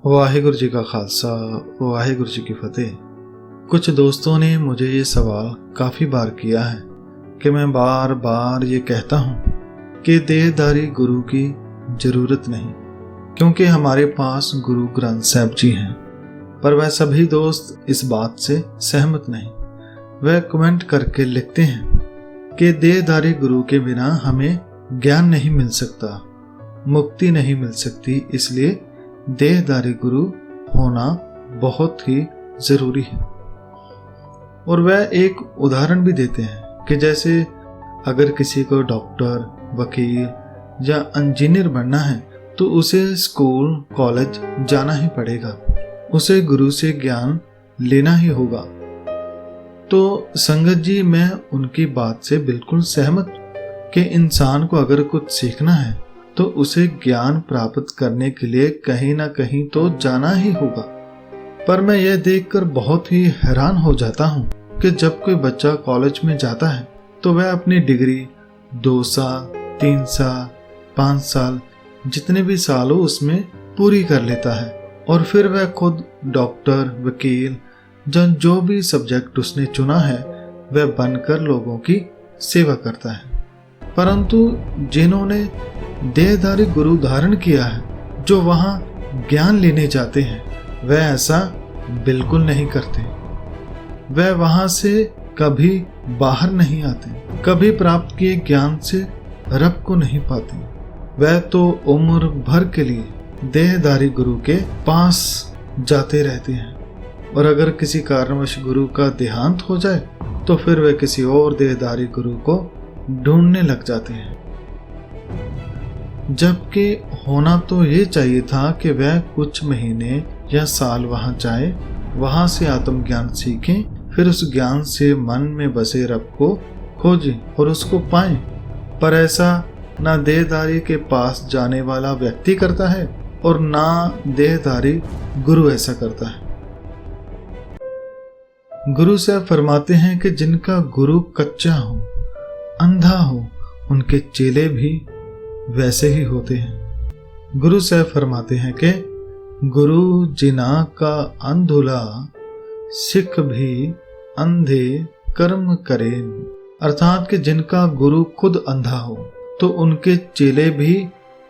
वाहिगुरु जी का खालसा, वाहिगुरु जी की फतेह। कुछ दोस्तों ने मुझे ये सवाल काफ़ी बार किया है कि मैं बार बार ये कहता हूँ कि देहधारी गुरु की ज़रूरत नहीं, क्योंकि हमारे पास गुरु ग्रंथ साहब जी हैं। पर वह सभी दोस्त इस बात से सहमत नहीं। वह कमेंट करके लिखते हैं कि देहधारी गुरु के बिना हमें ज्ञान नहीं मिल सकता, मुक्ति नहीं मिल सकती, इसलिए देहधारी गुरु होना बहुत ही जरूरी है। और वह एक उदाहरण भी देते हैं कि जैसे अगर किसी को डॉक्टर, वकील या इंजीनियर बनना है तो उसे स्कूल कॉलेज जाना ही पड़ेगा, उसे गुरु से ज्ञान लेना ही होगा। तो संगत जी, मैं उनकी बात से बिल्कुल सहमत कि इंसान को अगर कुछ सीखना है तो उसे ज्ञान प्राप्त करने के लिए कहीं ना कहीं तो जाना ही होगा। पर मैं यह देखकर बहुत ही हैरान हो जाता हूँ कि जब कोई बच्चा कॉलेज में जाता है तो वह अपनी डिग्री 2 साल, 3 साल, 5 साल, जितने भी साल हो उसमें पूरी कर लेता है और फिर वह खुद डॉक्टर, वकील जो भी सब्जेक्ट उसने चुना है वह बनकर लोगों की सेवा करता है। परंतु जिन्होंने देहधारी गुरु धारण किया है, जो वहाँ ज्ञान लेने जाते हैं, वह ऐसा बिल्कुल नहीं करते। वह वहाँ से कभी बाहर नहीं आते, कभी प्राप्त किए ज्ञान से रब को नहीं पाते। वह तो उम्र भर के लिए देहधारी गुरु के पास जाते रहते हैं और अगर किसी कारणवश गुरु का देहांत हो जाए तो फिर वह किसी और देहधारी गुरु को ढूंढने लग जाते हैं। जबकि होना तो ये चाहिए था कि वह कुछ महीने या साल वहां जाए, वहां से आत्मज्ञान सीखें, फिर उस ज्ञान से मन में बसे रब को खोजें और उसको पाएं। पर ऐसा ना देहधारी के पास जाने वाला व्यक्ति करता है और ना देहधारी गुरु ऐसा करता है। गुरु साहब फरमाते हैं कि जिनका गुरु कच्चा हो, अंधा हो, उनके चेले भी वैसे ही होते हैं। गुरु साहब फरमाते हैं कि गुरु जिना का अंधुला, सिख भी अंधे कर्म करें। अर्थात कि जिनका गुरु खुद अंधा हो तो उनके चेले भी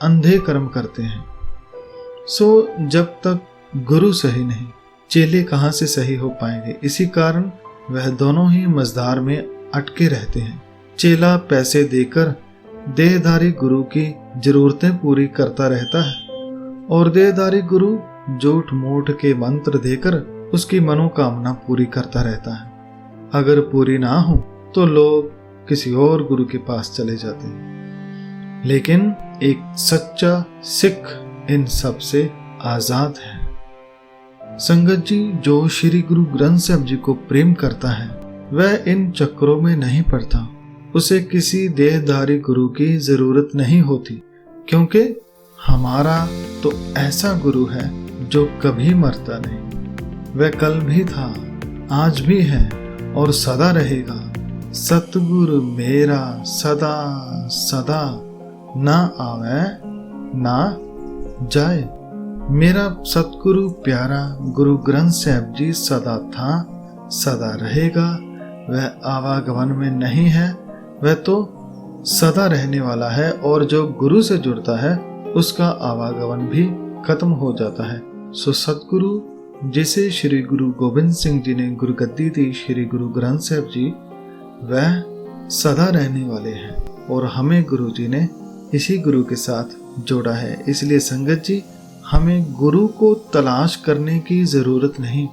अंधे कर्म करते हैं। सो जब तक गुरु सही नहीं, चेले कहाँ से सही हो पाएंगे। इसी कारण वह दोनों ही मझधार में अटके रहते हैं। चेला पैसे देकर देहधारी गुरु की जरूरतें पूरी करता रहता है और देहधारी गुरु झूठ मूठ के मंत्र देकर उसकी मनोकामना पूरी करता रहता है। अगर पूरी ना हो तो लोग किसी और गुरु के पास चले जाते हैं। लेकिन एक सच्चा सिख इन सब से आजाद है। संगत जी, जो श्री गुरु ग्रंथ साहब जी को प्रेम करता है वह इन चक्रों में नहीं पड़ता। उसे किसी देहधारी गुरु की जरूरत नहीं होती, क्योंकि हमारा तो ऐसा गुरु है जो कभी मरता नहीं। वह कल भी था, आज भी है और सदा रहेगा। सतगुरु मेरा सदा सदा, ना आवे ना जाए। मेरा सतगुरु प्यारा गुरु ग्रंथ साहब जी सदा था, सदा रहेगा। वह आवागमन में नहीं है, वह तो सदा रहने वाला है और जो गुरु से जुड़ता है उसका आवागमन भी खत्म हो जाता है। सो सतगुरु जिसे श्री गुरु गोविंद सिंह जी ने गुरुगद्दी दी, श्री गुरु ग्रंथ साहब जी, वह सदा रहने वाले हैं और हमें गुरु जी ने इसी गुरु के साथ जोड़ा है। इसलिए संगत जी, हमें गुरु को तलाश करने की जरूरत नहीं,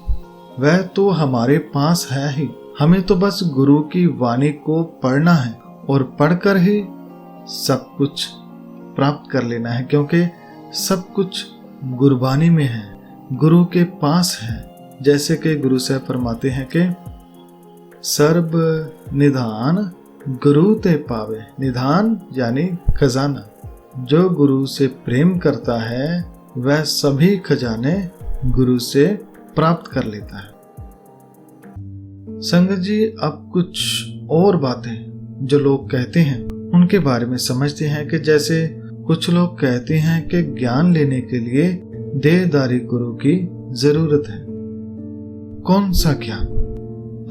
वह तो हमारे पास है ही। हमें तो बस गुरु की वाणी को पढ़ना है और पढ़कर ही सब कुछ प्राप्त कर लेना है, क्योंकि सब कुछ गुरबानी में है, गुरु के पास है। जैसे कि गुरु साहब फरमाते हैं कि सर्ब निधान गुरु ते पावे। निधान यानी खजाना। जो गुरु से प्रेम करता है वह सभी खजाने गुरु से प्राप्त कर लेता है। संगत जी, अब कुछ और बातें जो लोग कहते हैं उनके बारे में समझते हैं कि जैसे कुछ लोग कहते हैं कि ज्ञान लेने के लिए देहधारी गुरु की जरूरत है। कौन सा ज्ञान?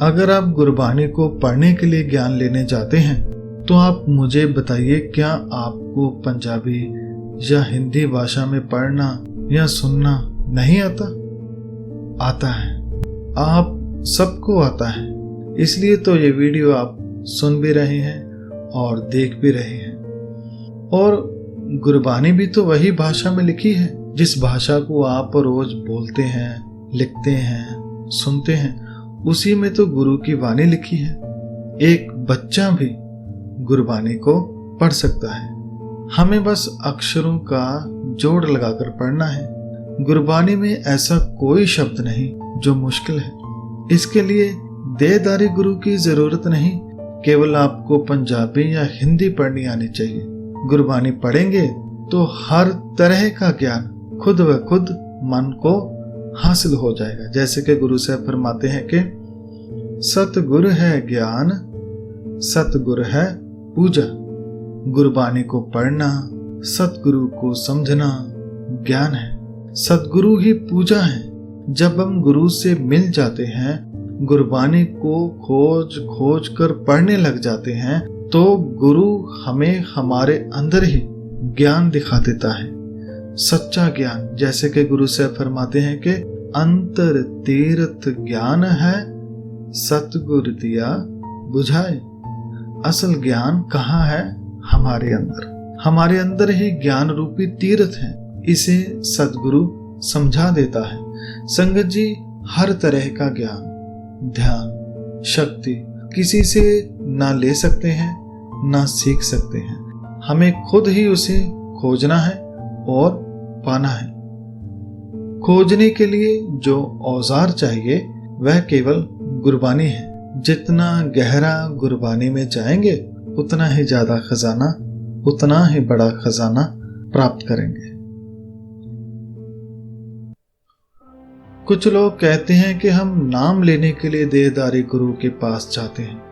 अगर आप गुरबानी को पढ़ने के लिए ज्ञान लेने जाते हैं तो आप मुझे बताइए, क्या आपको पंजाबी या हिंदी भाषा में पढ़ना या सुनना नहीं आता? आता है, आप सबको आता है। इसलिए तो ये वीडियो आप सुन भी रहे हैं और देख भी रहे हैं। और गुरबानी भी तो वही भाषा में लिखी है जिस भाषा को आप रोज बोलते हैं, लिखते हैं, सुनते हैं। उसी में तो गुरु की वाणी लिखी है। एक बच्चा भी गुरबानी को पढ़ सकता है। हमें बस अक्षरों का जोड़ लगाकर पढ़ना है। गुरबानी में ऐसा कोई शब्द नहीं जो मुश्किल है। इसके लिए देहधारी गुरु की जरूरत नहीं, केवल आपको पंजाबी या हिंदी पढ़नी आनी चाहिए। गुरबानी पढ़ेंगे तो हर तरह का ज्ञान खुद व खुद मन को हासिल हो जाएगा। जैसे कि गुरु साहब फरमाते हैं कि सतगुर है ज्ञान, सतगुर है पूजा। गुरबानी को पढ़ना, सतगुरु को समझना ज्ञान है। सतगुरु ही पूजा है। जब हम गुरु से मिल जाते हैं, गुरबानी को खोज खोज कर पढ़ने लग जाते हैं, तो गुरु हमें हमारे अंदर ही ज्ञान दिखा देता है, सच्चा ज्ञान। जैसे कि गुरु साहब फरमाते हैं कि अंतर तीर्थ ज्ञान है, सतगुर दिया बुझाए। असल ज्ञान कहाँ है? हमारे अंदर। हमारे अंदर ही ज्ञान रूपी तीर्थ है। इसे सतगुरु समझा देता है। संगत जी, हर तरह का ज्ञान, ध्यान, शक्ति किसी से ना ले सकते हैं, ना सीख सकते हैं। हमें खुद ही उसे खोजना है और पाना है। खोजने के लिए जो औजार चाहिए वह केवल गुरबानी है। जितना गहरा गुरबानी में जाएंगे उतना ही ज्यादा खजाना, उतना ही बड़ा खजाना प्राप्त करेंगे। कुछ लोग कहते हैं कि हम नाम लेने के लिए देहधारी गुरु के पास जाते हैं।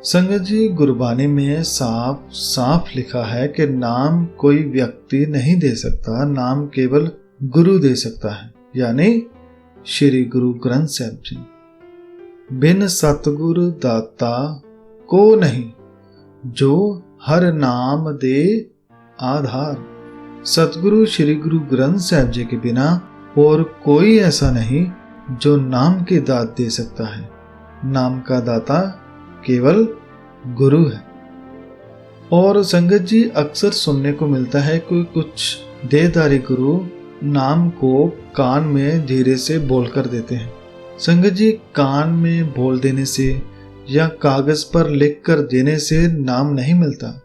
संगत जी, गुरबानी में साफ साफ लिखा है कि नाम कोई व्यक्ति नहीं दे सकता, नाम केवल गुरु दे सकता है, यानी श्री गुरु ग्रंथ साहब जी। बिन सतगुरु दाता को नहीं, जो हर नाम दे आधार। सतगुरु श्री गुरु ग्रंथ साहब जी के बिना और कोई ऐसा नहीं जो नाम की दात दे सकता है। नाम का दाता केवल गुरु है। और संगत जी, अक्सर सुनने को मिलता है कि कुछ देहधारी गुरु नाम को कान में धीरे से बोलकर देते हैं। संगत जी, कान में बोल देने से या कागज पर लिख कर देने से नाम नहीं मिलता।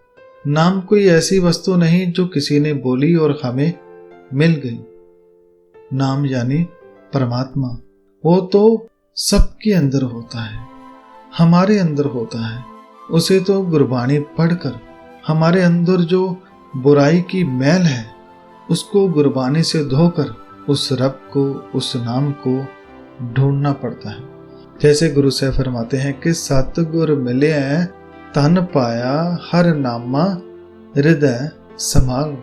नाम कोई ऐसी वस्तु नहीं जो किसी ने बोली और हमें मिल गई। नाम यानी परमात्मा, वो तो सबके अंदर होता है, हमारे अंदर होता है। उसे तो गुरबानी पढ़कर हमारे अंदर जो बुराई की मैल है उसको गुरबानी से धोकर उस रब को, उस नाम को ढूंढना पड़ता है। जैसे गुरु साहब फरमाते हैं कि सतगुर मिले तन पाया, हर नामा हृदय संभाल।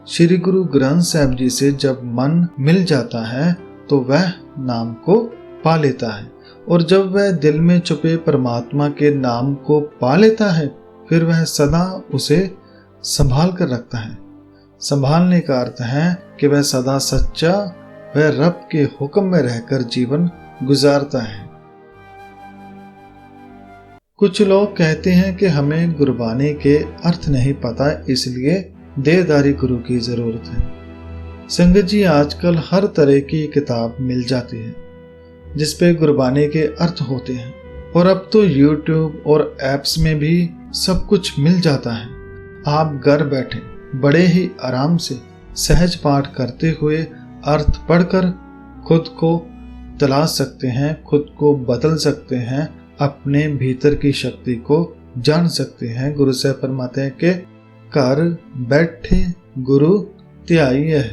श्री गुरु ग्रंथ साहब जी से जब मन मिल जाता है तो वह नाम को पा लेता है। और जब वह दिल में छुपे परमात्मा के नाम को पा लेता है, फिर वह सदा उसे संभाल कर रखता है। संभालने का अर्थ है कि वह सदा सच्चा, वह रब के हुक्म में रहकर जीवन गुजारता है। कुछ लोग कहते हैं कि हमें गुरबानी के अर्थ नहीं पता, इसलिए देहधारी गुरु की जरूरत है। संगत जी, आजकल हर तरह की किताब मिल जाती है जिसपे गुरबानी के अर्थ होते हैं। और अब तो YouTube और ऐप्स में भी सब कुछ मिल जाता है। आप घर बैठे बड़े ही आराम से सहज पाठ करते हुए अर्थ पढ़कर खुद को तलाश सकते हैं, खुद को बदल सकते हैं, अपने भीतर की शक्ति को जान सकते हैं। गुरु साहब फरमाते हैं कि घर बैठे गुरु ध्याई है,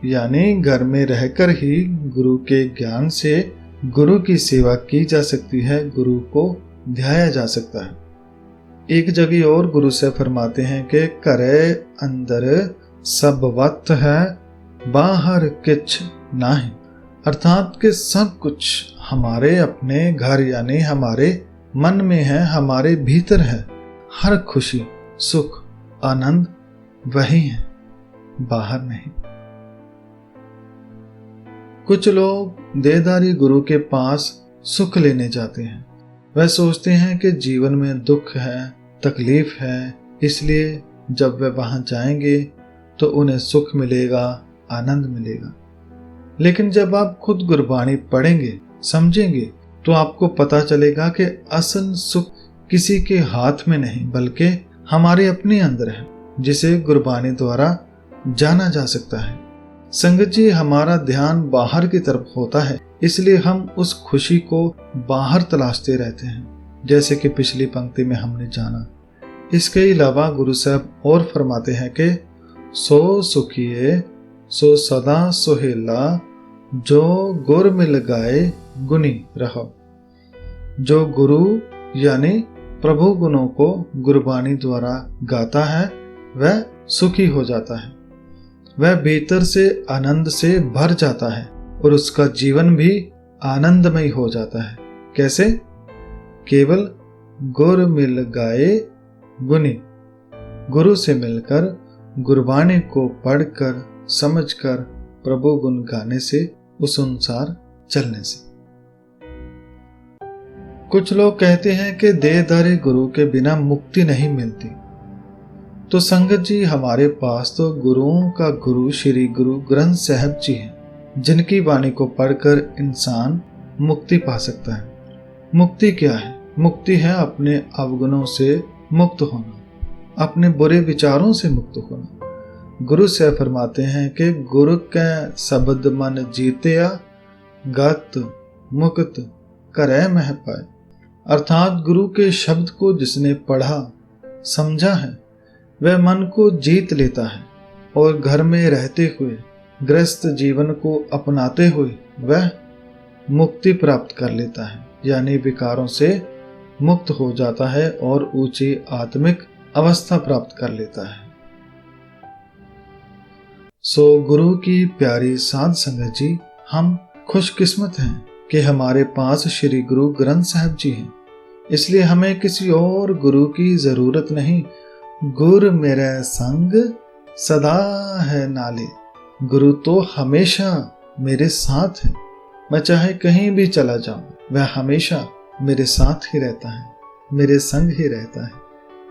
यानी घर में रहकर ही गुरु के ज्ञान से गुरु की सेवा की जा सकती है, गुरु को ध्याया जा सकता है। एक जगह और गुरु साहब फरमाते हैं कि करे अंदर सब वक्त है, बाहर किछ नाही, अर्थात कि सब कुछ हमारे अपने घर यानी हमारे मन में है, हमारे भीतर है। हर खुशी, सुख, आनंद वही है, बाहर नहीं। कुछ लोग देहधारी गुरु के पास सुख लेने जाते हैं। वह सोचते हैं कि जीवन में दुख है, तकलीफ है, इसलिए जब वे वहां जाएंगे तो उन्हें सुख मिलेगा, आनंद मिलेगा। लेकिन जब आप खुद गुरबाणी पढ़ेंगे, समझेंगे, तो आपको पता चलेगा कि असल सुख किसी के हाथ में नहीं बल्कि हमारे अपने अंदर है, जिसे गुरबाणी द्वारा जाना जा सकता है। संगत जी, हमारा ध्यान बाहर की तरफ होता है, इसलिए हम उस खुशी को बाहर तलाशते रहते हैं, जैसे कि पिछली पंक्ति में हमने जाना। इसके अलावा गुरु साहब और फरमाते हैं कि सो सुखिए सो सदा सुहेला, जो गुर मिल गाए गुनी रहो। जो गुरु यानी प्रभु गुणों को गुरबाणी द्वारा गाता है वह सुखी हो जाता है, वह भीतर से आनंद से भर जाता है और उसका जीवन भी आनंदमय हो जाता है। कैसे? केवल गुर मिल गाए गुनी, गुरु से मिलकर गुरबाणी को पढ़कर समझकर प्रभु गुण गाने से, उस अनुसार चलने से। कुछ लोग कहते हैं कि देहधारी गुरु के बिना मुक्ति नहीं मिलती। तो संगत जी, हमारे पास तो गुरुओं का गुरु श्री गुरु ग्रंथ साहब जी हैं, जिनकी वाणी को पढ़कर इंसान मुक्ति पा सकता है। मुक्ति क्या है? मुक्ति है अपने अवगुणों से मुक्त होना, अपने बुरे विचारों से मुक्त होना। गुरु साहब फरमाते हैं कि गुरु के शब्द मन जीतिया, गत मुक्त करे मह पाए। अर्थात गुरु के शब्द को जिसने पढ़ा समझा है वह मन को जीत लेता है और घर में रहते हुए गृहस्थ जीवन को अपनाते हुए वह मुक्ति प्राप्त कर लेता है, यानी विकारों से मुक्त हो जाता है और ऊंची आत्मिक अवस्था प्राप्त कर लेता है। सो गुरु की प्यारी साध संगत जी, हम खुशकिस्मत हैं कि हमारे पास श्री गुरु ग्रंथ साहब जी हैं, इसलिए हमें किसी और गुरु की जरूरत नहीं। गुर मेरे संग सदा है नाले, गुरु तो हमेशा मेरे साथ है। मैं चाहे कहीं भी चला जाऊं, वह हमेशा मेरे साथ ही रहता है, मेरे संग ही रहता है,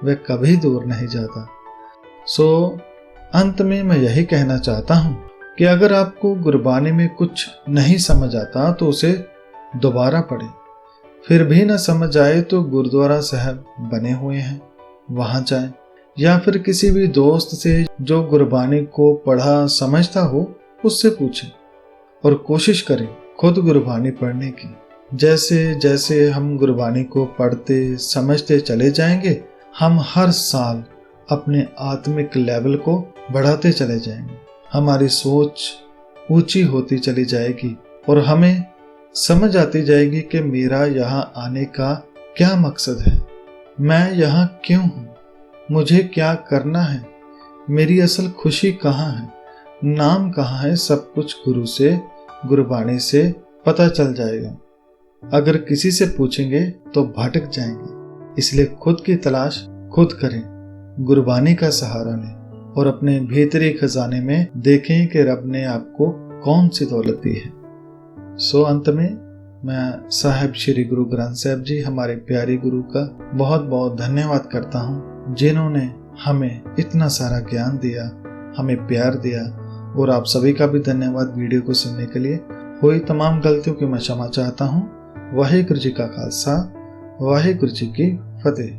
वह कभी दूर नहीं जाता। सो अंत में मैं यही कहना चाहता हूं कि अगर आपको गुरबानी में कुछ नहीं समझ आता तो उसे दोबारा पढ़ें। फिर भी न समझ आए तो गुरुद्वारा साहब बने हुए हैं, वहां जाएं, या फिर किसी भी दोस्त से जो गुरबानी को पढ़ा समझता हो उससे पूछें और कोशिश करें खुद गुरबानी पढ़ने की। जैसे जैसे हम गुरबानी को पढ़ते समझते चले जाएंगे, हम हर साल अपने आत्मिक लेवल को बढ़ाते चले जाएंगे। हमारी सोच ऊंची होती चली जाएगी और हमें समझ आती जाएगी कि मेरा यहाँ आने का क्या मकसद है, मैं यहाँ क्यों हूँ, मुझे क्या करना है, मेरी असल खुशी कहाँ है, नाम कहाँ है। सब कुछ गुरु से, गुरबाणी से पता चल जाएगा। अगर किसी से पूछेंगे तो भटक जाएंगे, इसलिए खुद की तलाश खुद करें, गुरबानी का सहारा लें और अपने भीतरी खजाने में देखें कि रब ने आपको कौन सी दौलत दी है। सो अंत में मैं साहिब श्री गुरु ग्रंथ साहब जी, हमारे प्यारे गुरु का बहुत बहुत धन्यवाद करता हूँ, जिन्होंने हमें इतना सारा ज्ञान दिया, हमें प्यार दिया। और आप सभी का भी धन्यवाद वीडियो को सुनने के लिए। हुई तमाम गलतियों की मैं क्षमा चाहता हूँ। वाहिगुरु जी का खालसा, वाहिगुरु जी की फतेह।